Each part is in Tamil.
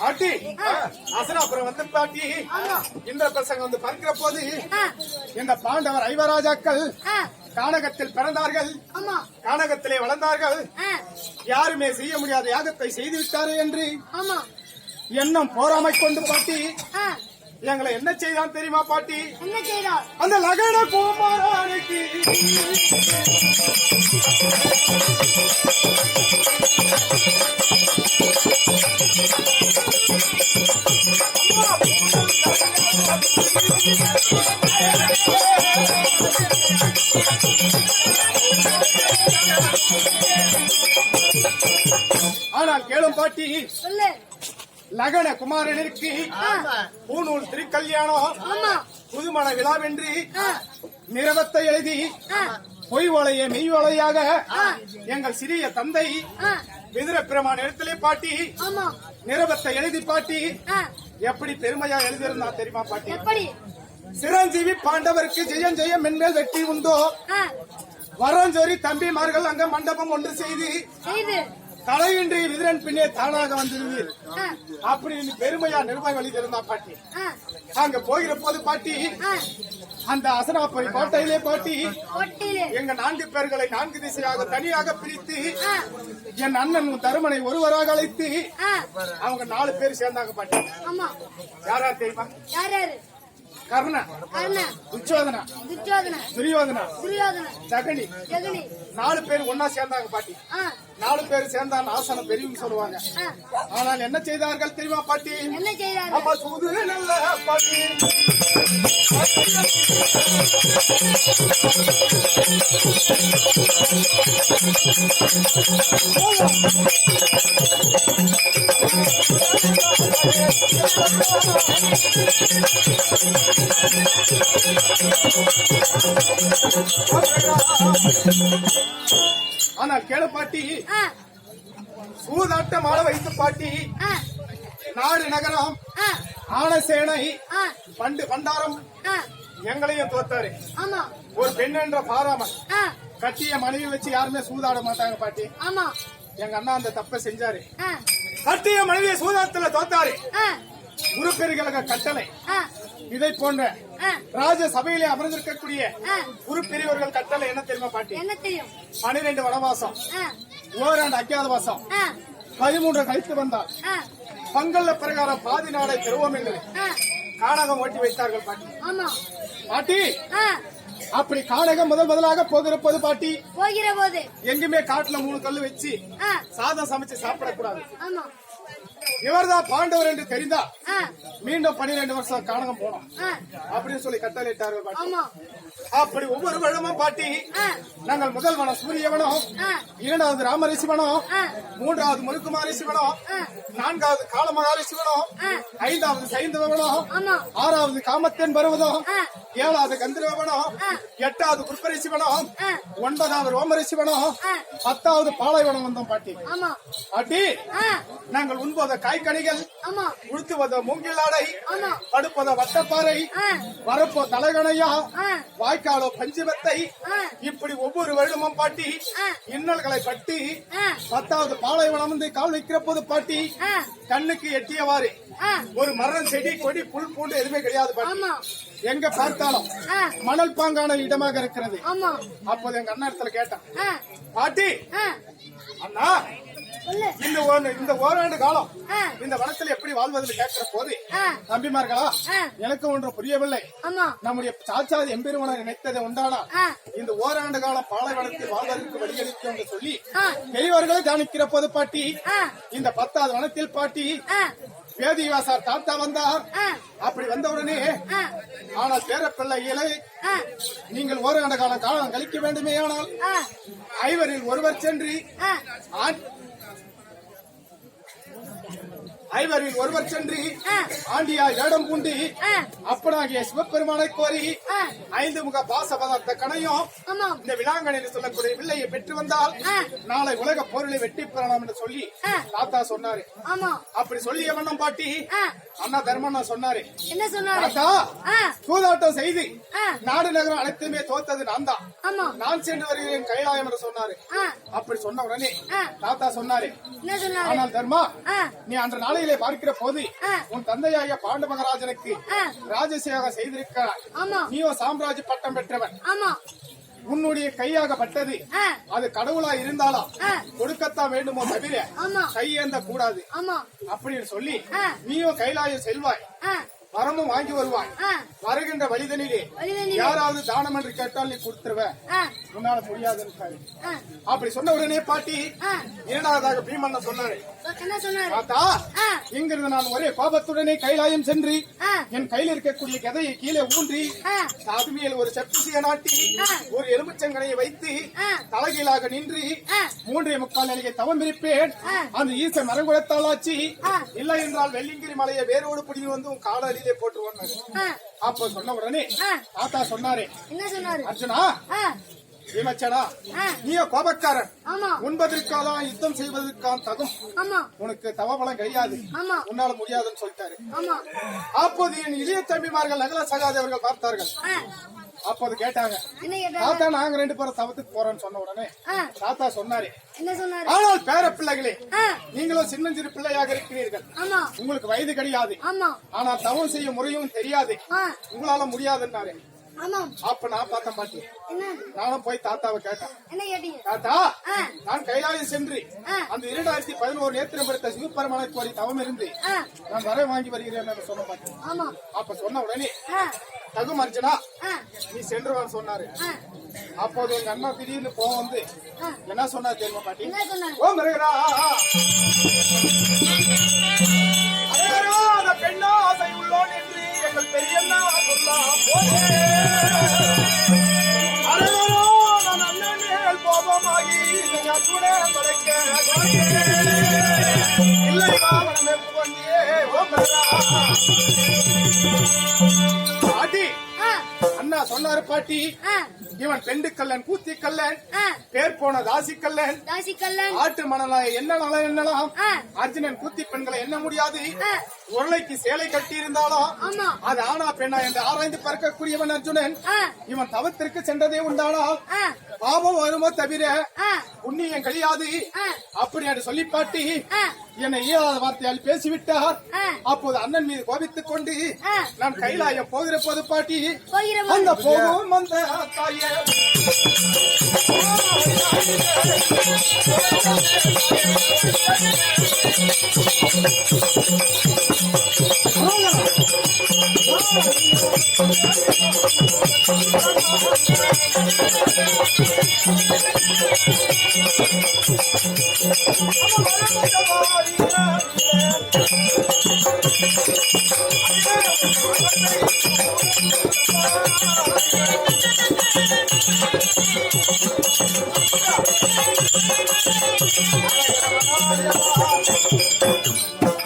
பாட்டி அசனாபுரம் வந்து பாட்டி இந்த பசங்க வந்து பார்க்கிற போது இந்த பாண்டவர் ஐவராஜாக்கள் கானகத்தில் பிறந்தார்கள், கானகத்திலே வளர்ந்தார்கள், யாருமே செய்ய முடியாத யாகத்தை செய்து விட்டாரு என்று எண்ணம் போராமை கொண்டு பாட்டி எங்களை என்ன செய்தான் தெரியுமா பாட்டி? என்ன செய்தார்? அந்த லகன குமாரனுக்கு ஆனால் கேளும் பாட்டி, லகன குமாரனிற்கு பூநூல் திருக்கல்யாணம் புதுமண விழாவென்று நிரவத்தை எழுதி பொய் ஒலைய மெய் ஒலையாக எங்கள் சிறிய தந்தை விதுர பெருமான் இடத்திலே பாட்டி நிரவத்தை எழுதி பாட்டி எப்படி பெருமையா எழுதியிருந்தா தெரியுமா பாட்டி? சிரஞ்சீவி பாண்டவருக்கு ஜெயம் ஜெயம் மென்மேல் வெற்றி உண்டோ, வரஞ்சோரி தம்பிமார்கள் அங்க மண்டபம் ஒன்று செய்து தலையின்றி விதிரன் பின்னே தானாக வந்திருந்தீர் அப்படின்னு பெருமையா நிர்வாகம் எழுதியிருந்தா பாட்டி. அங்க போகிற போது பாட்டி அந்த அசனாபுரி கோட்டையிலே பாட்டி எங்க 4 பேர்களை 4 திசையாக தனியாக பிரித்து என் அண்ணன் தருமனை ஒருவராக அழைத்து அவங்க 4 பேர் சேர்ந்தாங்க பாட்டி. யாரா தெரியுமா? கர்ண, துச்சோதனா, துரியோதனா, ஜகனி 4 பேர் ஒன்னா சேர்ந்தாங்க பாட்டி. 4 பேர் சேர்ந்தால் ஆசனம் பெரியவங்க சொல்லுவாங்க. ஆனால் என்ன செய்தார்கள் தெரியுமா பாட்டி? அப்ப சூது நல்ல பாட்டி ஆனால் கேள பாட்டி, சூதாட்டம் ஆள வைத்து பாட்டி நாடு நகரம் ஆனசேனை பண்டாரம் எங்களையும் தோத்தாரு. ஒரு பெண் என்ற பாராமன் கட்டிய மனைவி வச்சு யாருமே சூதாட மாட்டாங்க பாட்டி. எங்க அண்ணா அந்த தப்ப செஞ்சாரு. கட்டிய மனைவியை சூதாட்டத்துல தோத்தாரு. உறுப்பினர்களுக்கு கட்டளை இதை போன்ற ராஜ சபையிலே அமர்ந்திருக்கக்கூடிய உறுப்பினர்கள் கட்டளை என்ன தெரியுமா பாட்டி? 12 வனவாசம், ஓராண்டு அஜ்ஞாதவாசம், 13 கழித்து வந்தார். பங்கல்ல பிரகாரம் பாதி நாடை பெறுவோம் என்று கானகம் ஓட்டி வைத்தார்கள் பாட்டி. பாட்டி அப்படி கானகம் முதலாக போகிற போது பாட்டி எங்குமே காட்டுல 3 கல்லு வச்சு சாதம் சமைச்சு சாப்பிடக்கூடாது. இவர்தான் பாண்டவர் என்று தெரிந்தா மீண்டும் 12 வருஷம் கானகம் போனோம் அப்படின்னு சொல்லி கட்டளையிட்டார்கள் பாட்டி. அப்படி ஒவ்வொரு வருடமும் பாட்டி நாங்கள் முதல் வனம் சூரியவனம், 2வது ராமரிசிவனம், 3வது முருக்குமாரிசிவனம், 4வது காலமகாரிசிவனம், 5வது சைந்தவனம், 6வது காமத்தேன் பருவதம், 7வது கந்திரவனம், 8வது குற்பரிசிவனம், 9வது ரோமரிசிவனம், 10வது பாலைவனம் வந்தோம் பாட்டி. பாட்டி நாங்கள் உண்போத காய்கனிகள், உடுத்துவத மூங்கிலாடை, படுப்பத வட்டப்பாறை, வரப்போ தலைகணையா, வாய்க்காலோ பஞ்சுவத்தை, இப்படி ஒவ்வொரு வருடமும் பாட்டி இன்னல்களை பட்டி 10வது பாலைவனம் வந்து கால் வைக்கிற போது பாட்டி கண்ணுக்கு எட்டியவாறு ஒரு மரம், செடி, கொடி, புல் பூண்டு எதுவுமே கிடையாது பாட்டி. எங்க பார்த்தாலும் மணல் பாங்கான இடமாக இருக்கிறது. அப்போது எங்க அண்ணா இடத்துல கேட்டான், பாட்டி அண்ணா இந்த ஓராண்டு காலம் இந்த வனத்தில் எப்படி வாழ்வதில் கேட்கிற போது தம்பிமார்களா எனக்கு ஒன்றும் புரியவில்லை. நம்முடைய சாட்சாதி எம்பெருமனை நினைத்ததை உண்டானா இந்த ஓராண்டு காலம் பாலைவனத்தில் வாழ்வதற்கு வழியளிக்கும் என்று சொல்லி பெரியவர்களை தியானிக்கிற போது பாட்டி இந்த 10வது வனத்தில் பாட்டி வேதிவாசார் தாத்தா வந்தார். அப்படி வந்தவுடனே ஆனால் பேரப்பிள்ளைகளை நீங்கள் ஓராண்டு காலம் கழிக்க வேண்டுமே, ஆனால் 5 ஒருவர் சென்று 5 ஒருவர் சென்று ஆண்டியா வேடம் பூண்டி அப்பனாகிய சிவபெருமானை கோரி 5 முக பாசபதார்த்த கணையும் இந்த விலாங்கனையில் சொல்லக்கூடிய வில்லையை பெற்று வந்தால் நாளை உலக பொருளை வெட்டி பெறலாம் என்று சொல்லி தாத்தா சொன்னாரு. அப்படி சொல்லிய வண்ணம் பாட்டி அண்ணா தர்மண்ணா சொன்னாரு, தாத்தா சூதாட்டம் செய்து நாடு நகரம் அனைத்துமே தோத்தது நான் தான், நான் சென்று வருகிறேன் கைலாயம் என்று சொன்னாரு. அப்படி சொன்ன உடனே தாத்தா சொன்னாரு, ஆனால் தர்மா நீ அன்று நாளை ஓலையிலே பார்க்கிற போது உன் தந்தையாகிய பாண்டு மகாராஜனுக்கு ராஜசேகம் செய்திருக்கிறார். நீயோ சாம்ராஜ்ய பட்டம் பெற்றவன். உன்னுடைய கையாகப்பட்டது அது கடவுளா இருந்தாலும் கொடுக்கத்தான் வேண்டுமோ தவிர கையேந்த கூடாது அப்படின்னு சொல்லி நீயும் கைலாயம் செல்வாய், வரமும் வாங்கி வருவாய். வருகின்ற வழிதனிலே யாராவது தானம் என்று கேட்டால் நீ கொடுத்துருவ, உன்னால முடியாதுன்னு. அப்படி சொன்ன உடனே பாட்டி இரண்டாவதாக பீமன் சொன்னாரு, தாத்தா இங்கிருந்து நான் ஒரே கோபத்துடனே கைலாயம் சென்று என் கையில் இருக்கக்கூடிய கதையை கீழே ஊன்றி சாதுமியில் ஒரு செப்புசிய நாட்டி ஒரு எலுமிச்சங்கனையை வைத்து தலைகீழாக நின்று 3.25 நிலையை தவம் இருப்பேன். அந்த ஈச மரங்குளத்தாளாச்சி இல்லை என்றால் வெள்ளிங்கிரி மலையை வேரோடு பிடிங்கி வந்து உன் கால அடியிலே போட்டுருவாங்க. அப்ப சொன்ன உடனே தாத்தா சொன்னாரு, அர்ஜுனா விமச்சனா நீயோ கோபக்காரன், உண்பதற்காக யுத்தம் செய்வதற்கான தகும் உனக்கு தவபலம் கிடையாது, உன்னால முடியாதுன்னு சொல்லிட்டாரு. அப்போது என் இளைய தம்பிமார்கள் நகல சகாதேவர்கள் பார்த்தார்கள். அப்போது கேட்டாங்க, தாத்தா நாங்க 2 பேரும் தவத்துக்கு போறோம்னு சொன்ன உடனே தாத்தா சொன்னாரு, ஆனால் பேர பிள்ளைகளே நீங்களும் சின்னஞ்சிறு பிள்ளையாக இருக்கிறீர்கள், உங்களுக்கு வயது கிடையாது, ஆனா தவம் செய்ய முறையும் தெரியாது, உங்களால முடியாதுன்னாரு. அப்ப நான் பார்த்தேன் பாட்டி, நானும் போய் தாத்தாவை கேட்டேன், தாத்தா நான் கைலாயம் சென்று அந்த 2011 நேத்திரம் படுத்த சிவபெருமானை கோரி தவம் இருந்து நான் வர வாங்கி வருகிறேன் சொன்ன பாட்டி. அப்ப சொன்ன உடனே தகும் அர்ஜுனா நீ சென்றுவான்னு சொன்னாரு. அப்போது எங்க அண்ணா திடீர்னு போக வந்து என்ன சொன்னா தெரியுமா பாட்டி, ஓ மிருகரா அந்த பெண்ணா ஆசை உள்ளோன் என்று எங்கள் பெரியண்ணா சொல்லலாம் நான் அண்ணன் மேல் கோபமாகி அத்துணை படைக்க இல்லை வாகனம் எப்ப வந்தியே ஓ மிருகரா பாட்டி. அண்ணா சொன்னாரு பாட்டி, இவன் பெண்டு கல்லன் கூத்தி கல்லன் பேர் போன தாசி கல்லன் ஆட்டு மணலாய் என்ன நலம் என்னலாம் அர்ஜுனன் கூத்தி பெண்களை எண்ண முடியாது, உருளைக்கு சேலை கட்டி இருந்தாலும் அது ஆனா பெண்ணா என்று ஆராய்ந்து பார்க்கக்கூடியவன் அர்ஜுனன். இவன் தவத்திற்கு சென்றதே உண்டானா பாவம் வருமோ தவிர புண்ணியம் கிடையாது அப்படி என்று சொல்லி பாட்டி என்னை ஈராத வார்த்தையால் பேசிவிட்டார். அப்போது அண்ணன் மீது கோபித்துக் கொண்டு நான் கைலாயம் போகிற போது பாட்டி அந்த போகும் அந்த தாயே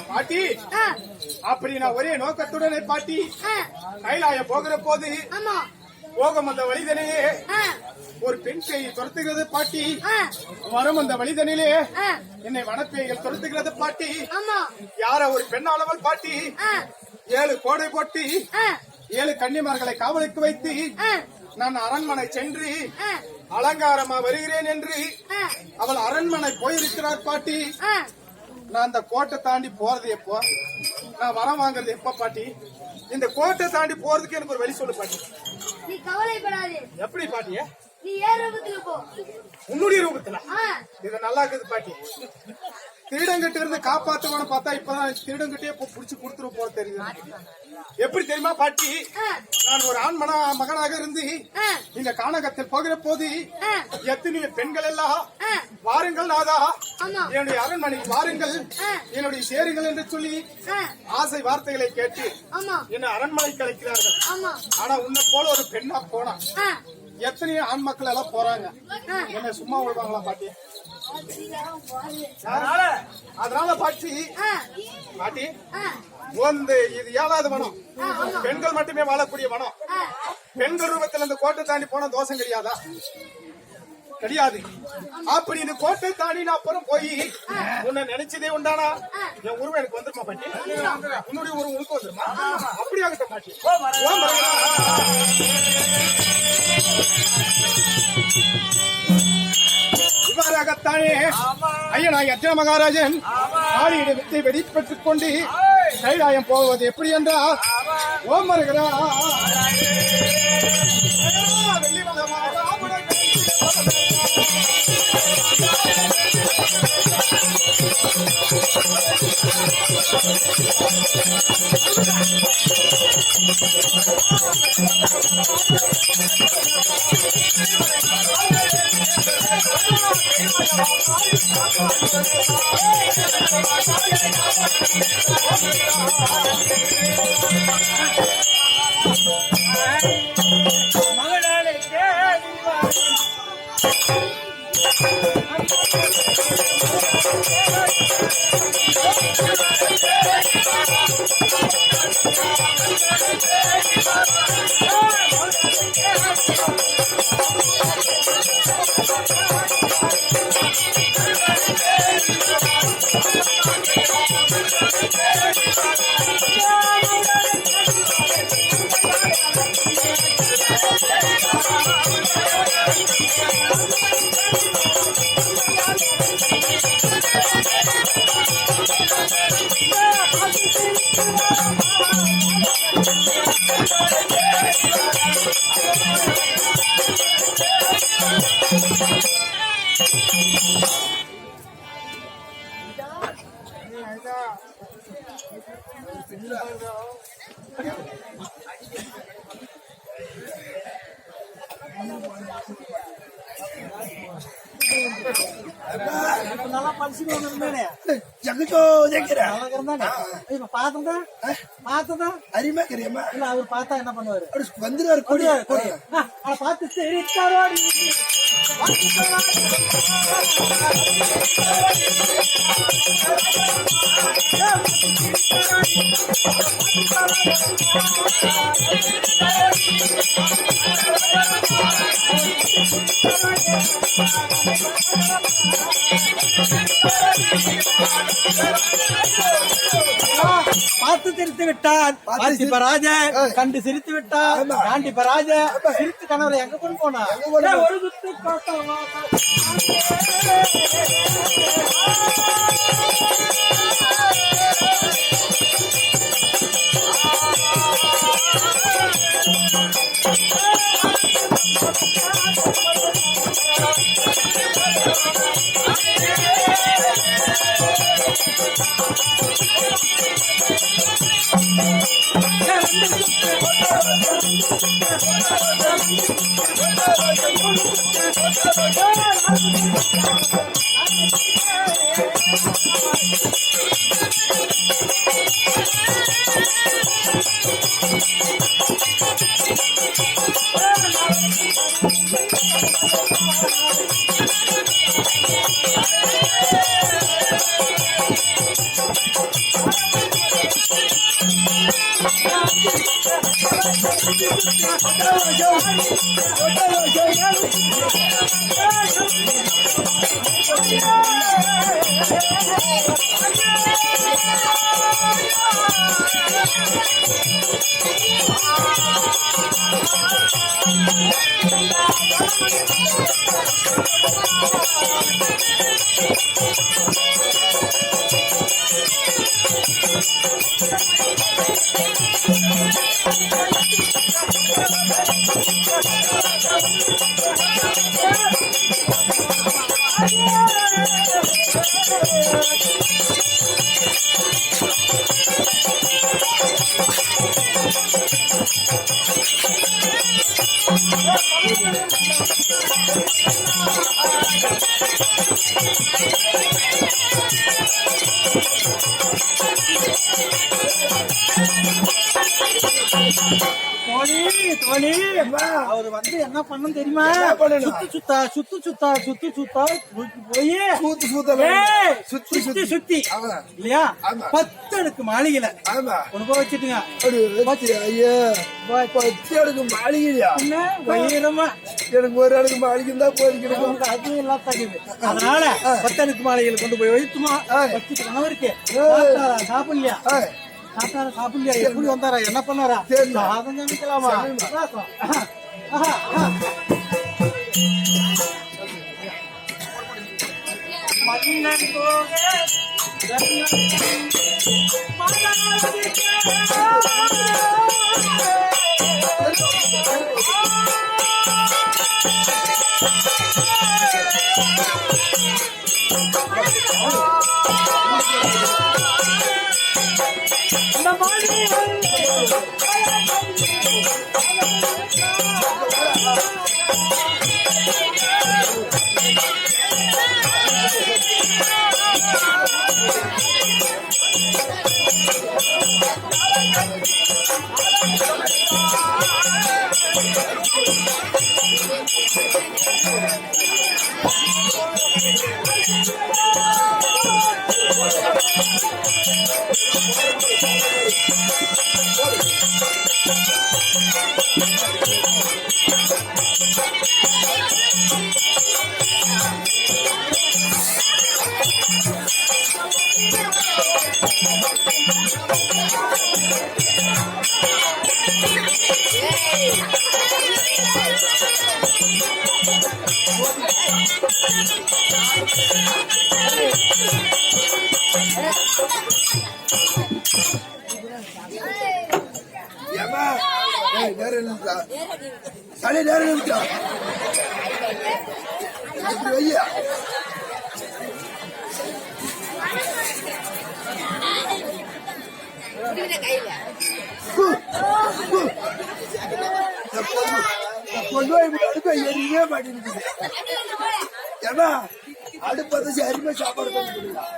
பாட்டி அப்படி நான் ஒரே நோக்கத்துடனே பாட்டி கைலாய போகிற போது போகம் அந்த வழிதனையே ஒரு பெண் பேயை துரத்துகிறது பாட்டி, வரும் அந்த வழிதனிலே என்னை வனப்பேய்கள் துரத்துகிறது பாட்டி. யார ஒரு பெண்ணானவள் பாட்டி 7 கோடை போட்டு 7 கன்னிமார்களை காவலுக்கு வைத்து நான் அரண்மனை சென்று அலங்காரமா வருகிறேன் என்று அவள் அரண்மனை போயிருக்கிறார் பாட்டி. நான் அந்த கோட்டை தாண்டி போறது எப்போ, நான் வரம் வாங்குறது எப்ப பாட்டி? இந்த கோட்டை தாண்டி போறதுக்கு எனக்கு ஒரு வழி சொல்லு பாட்டி. நீ கவலைப்படாதே. எப்படி பாட்டிய? நீ ஏன் ரூபத்துல போ. உன்னுடைய ரூபத்துல? இது நல்லா இருக்குது பாட்டி. திருடங்கிட்ட இருந்து காப்பாத்துவான்னு பார்த்தா இப்பதான் திருடங்கிட்டே புடிச்சு கொடுத்துரு போல தெரியுது. எப்படி தெரியுமா பாட்டி, நான் ஒரு ஆண் மகனாக இருந்து இந்த கானகத்தில் போகிற போது எத்தனையோ பெண்கள் எல்லாம் வாருங்கள் நாதா என்னுடைய அரண்மனைக்கு வாருங்கள் என்னுடைய சேருங்கள் என்று சொல்லி ஆசை வார்த்தைகளை கேட்டு என்ன அரண்மனைக்கு அழைக்கிறார்கள். ஆனா உன்னை போல ஒரு பெண்ணா போனா எத்தனையோ ஆண் மக்கள் எல்லாம் போறாங்க, என்ன சும்மா விடுவாங்களா பாட்டி? அதனால பாட்டி வந்து இது 7வது வனம், பெண்கள் மட்டுமே வாழக்கூடிய வனம். பெண்கள் ரூபத்தில் இந்த கோட்டை தாண்டி போன தோஷம் கிடையாதா? கிடையாது. அப்படி இந்த கோட்டை தாண்டி நான் அப்புறம் போய் உன்னை நினைச்சதே உண்டானா என் உருவம் எனக்கு வந்துருமா பாட்டி? உன்னுடைய உருவம் உனக்கு வந்துருமா? அப்படியாகட்டும் பாட்டி. இவ்வாறாகத்தானே ஐயனாய் அர்ஜுன மகாராஜன் ஆடியிட வித்தை வெடிப்பட்டுக் கொண்டு கைலாயம் போவது எப்படி என்றால் ஓம் வருகிறா நல்லா படிச்சுட்டு வந்திருந்தேனே ஜகஜோ ஜெயிக்கிறேன் நல்லா இருந்தானே இப்ப பார்த்ததா அருமையா தெரியுமா இல்ல அவர் பார்த்தா என்ன பண்ணுவாரு அப்படி வந்துருவாரு கொடி கொடி அதை பார்த்து சிரித்தாரோடி பார்த்து சிரித்து விட்டான் பார்த்திபராஜ கண்டு சிரித்து விட்டான் காண்டிபராஜ சிரித்து கணவரை எங்க கொண்டு போனா ஒரு சுத்து பார்த்தா அவரு வந்து என்ன பண்ணணும் தெரியுமா? சுத்து சுத்தா சுத்தி இல்லையா 10 அடுக்கு மாளிகையில கொண்டு போய் வச்சுட்டுங்க. மாளிகையா வைரமா எனக்கு ஒரு அடுக்கு மாளிகை தான் போயிருக்கணும். அது எல்லாம் தகுது. அதனால 10 அடுக்கு மாளிகையில கொண்டு போய் வைத்துமா வச்சுட்டு கணவருக்கு சாப்பிடலையா சாப்பிடலையா எப்படி வந்தாரா என்ன பண்ணாரா சாதம் சமைக்கலாமா மன்னன் போக ஏம்மா? ஏய், நேரம் இல்லைன்றா. தலை நேரம் இல்லைன்றா. இப்படி வையா. கு, கு. கொண்டு போய் இப்படி அடுப்பை எரியவே மாட்டேங்குது. ஏம்மா, அடுப்பை வச்சு அருமை சாப்பாடு பண்ணி கொடுக்கலாம்.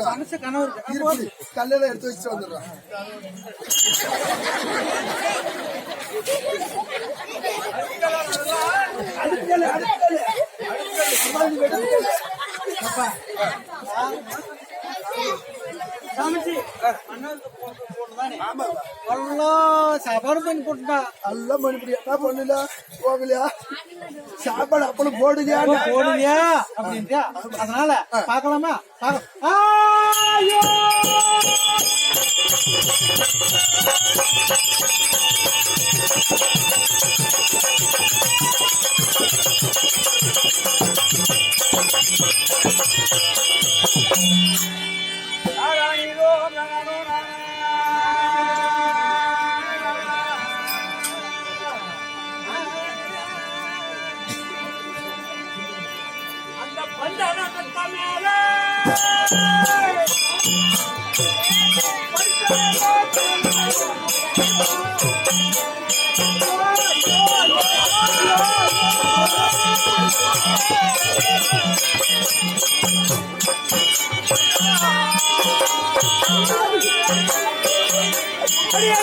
சமைச்ச கனவு இருக்குது. கல்லெல்லாம் எடுத்து வச்சுட்டு வந்துடுறான். அடுக்கல அடுக்கல சமைச்சு சாப்பாடு பண்ணி போட்டுட்டா நல்லா மணிப்படி என்ன பண்ணல போகலையா சாப்பாடு அப்பளும் போடுங்க போடுங்க அப்படின்ட்டு அதனால பாக்கலாமா ஐயோ அடியே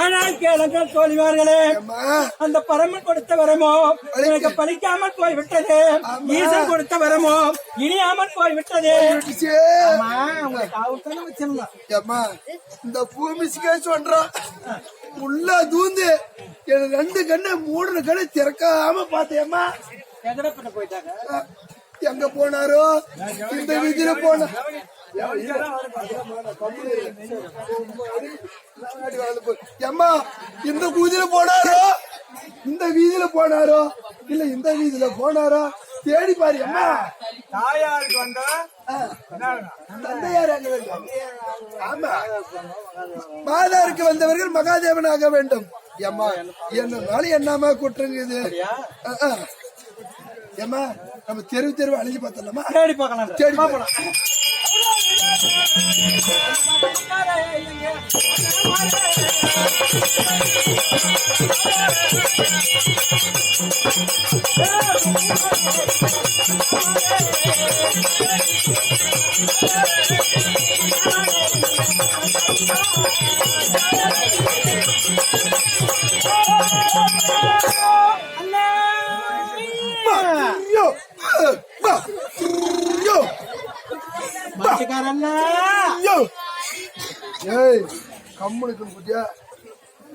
ஆனால் கேளுங்கள் தோழிமார்களே, அந்த பரமன் கொடுத்த வரமோ எனக்கு பலிக்காமல் போய்விட்டது. ஈசன் கொடுத்த வரமோ இனியாமல் போய்விட்டது. இந்த பூமிஸ்கே சொல்றான் உள்ள தூந்து எனக்கு 2 கண்ணு 3 கண்ணு திறக்காம பார்த்தேம்மா. போயிட்டாங்க. எங்க போனாரோ இந்த வீதியில போன அம்மா இந்த வீதியில போனாரோ இந்த வீதியில போனாரோ இல்ல இந்த வீதியில போனாரோ தேடி பாரு அம்மா. தாயாருக்கு வந்தா தந்தையார் ஆமா மாதாருக்கு வந்தவர்கள் மகாதேவனாக வேண்டும். அம்மா என்னனால என்னமா குற்றங்குது ஏமா நம்ம தெருவு அழிஞ்சு பார்த்தலாமா? தேடி பார்க்கலாம். தேடி பார்க்கலாம்.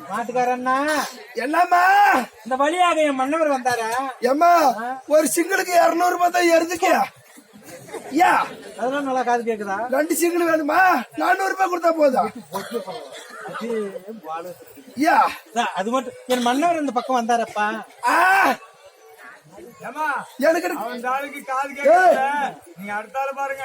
மாட்டுக்காரண்ணா என்னம்மா இந்த வழியாக என் மன்னவர் வந்தாரா? ஏம்மா ஒரு சிங்களுக்கு 200 ரூபாய் தான் எருதுக்கு. அதெல்லாம் நல்லா காது கேக்குதா? 2 சிங்கிள் வேணுமா? 400 ரூபாய் கொடுத்தா போதும். அது மட்டும் என் மன்னவர் இந்த பக்கம் வந்தாரப்பா. எனக்கு காது கேட்க நீங்க அடுத்தால பாருங்க.